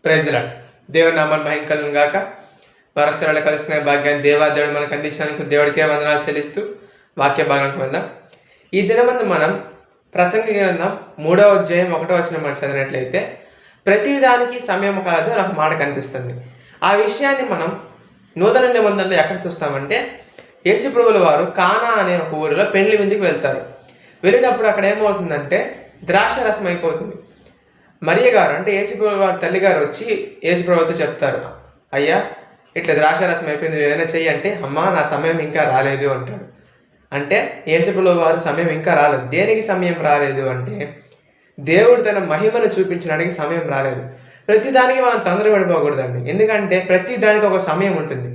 Praise the lord. దేవుని నామాన్ని మహిమ కలుగును గాక. మరొకసారి కలుసుకునే భాగ్యాన్ని దేవుడు మనకు అందించినందుకు దేవుడికే వందనాలు చెల్లిస్తూ వాక్య భాగానికి వెళ్దాం. ఈ దినమందు మనం ప్రసంగి గ్రంథం 3వ అధ్యాయం 1వ వచనం మనం చదివినట్లయితే, ప్రతి దానికి సమయం కలదు అని ఒక మాట కనిపిస్తుంది. ఆ విషయాన్ని మనం నూతన నిబంధనలో ఎక్కడ చూస్తామంటే, యేసు ప్రభువుల వారు కానా అనే ఒక ఊరిలో పెండ్లి విందుకు వెళ్తారు. వెళ్ళినప్పుడు అక్కడ ఏమవుతుందంటే ద్రాక్ష రసం అయిపోతుంది. మరియ గారు అంటే యేసుప్రభు వారి తల్లిగారు వచ్చి యేసుప్రభుతో చెప్తారు, అయ్యా ఇట్లా ద్రాక్ష రసం అయిపోయింది, ఏదైనా చెయ్యి అంటే, అమ్మా నా సమయం ఇంకా రాలేదు అంటాడు. అంటే యేసుప్రభు వారి సమయం ఇంకా రాలేదు. దేనికి సమయం రాలేదు అంటే, దేవుడు తన మహిమను చూపించడానికి సమయం రాలేదు. ప్రతి దానికి మనం తొందరపడిపోకూడదండి. ఎందుకంటే ప్రతి దానికి ఒక సమయం ఉంటుంది.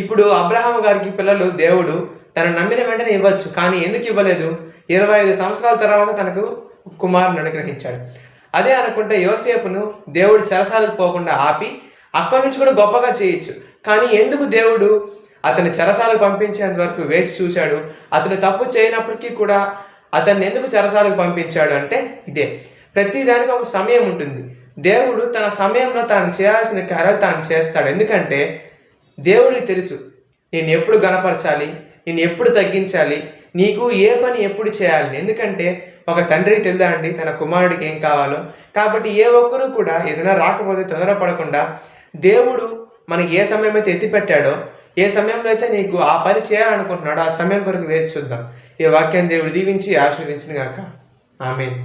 ఇప్పుడు అబ్రహాము గారికి పిల్లలు దేవుడు తను నమ్మిన వెంటనే ఇవ్వచ్చు, కానీ ఎందుకు ఇవ్వలేదు? 25 సంవత్సరాల తర్వాత తనకు కుమారుని అనుగ్రహించాడు. అదే అనుకుంటే యోసేపును దేవుడు చెరసాలకు పోకుండా ఆపి అక్కడి నుంచి కూడా గొప్పగా చేయొచ్చు. కానీ ఎందుకు దేవుడు అతని చెరసాలకు పంపించేంత వరకు వేచి చూశాడు? అతను తప్పు చేయనప్పటికీ కూడా అతన్ని ఎందుకు చెరసాలకు పంపించాడు అంటే ఇదే. ప్రతి దానికి ఒక సమయం ఉంటుంది. దేవుడు తన సమయంలో తాను చేయాల్సిన కార్యాలు తాను చేస్తాడు. ఎందుకంటే దేవుడికి తెలుసు నేను ఎప్పుడు గణపరచాలి, నేను ఎప్పుడు తగ్గించాలి, నీకు ఏ పని ఎప్పుడు చేయాలి. ఎందుకంటే ఒక తండ్రికి తెలుదా అండి తన కుమారుడికి ఏం కావాలో. కాబట్టి ఏ ఒక్కరూ కూడా ఏదైనా రాకపోతే తొందరపడకుండా దేవుడు మనకి ఏ సమయం అయితే ఎత్తిపెట్టాడో, ఏ సమయంలో అయితే నీకు ఆ పని చేయాలనుకుంటున్నాడో ఆ సమయం కొరకు వేచి చూద్దాం. ఈ వాక్యాన్ని దేవుడు దీవించి ఆశీర్వదించును గాక. ఆమేన్.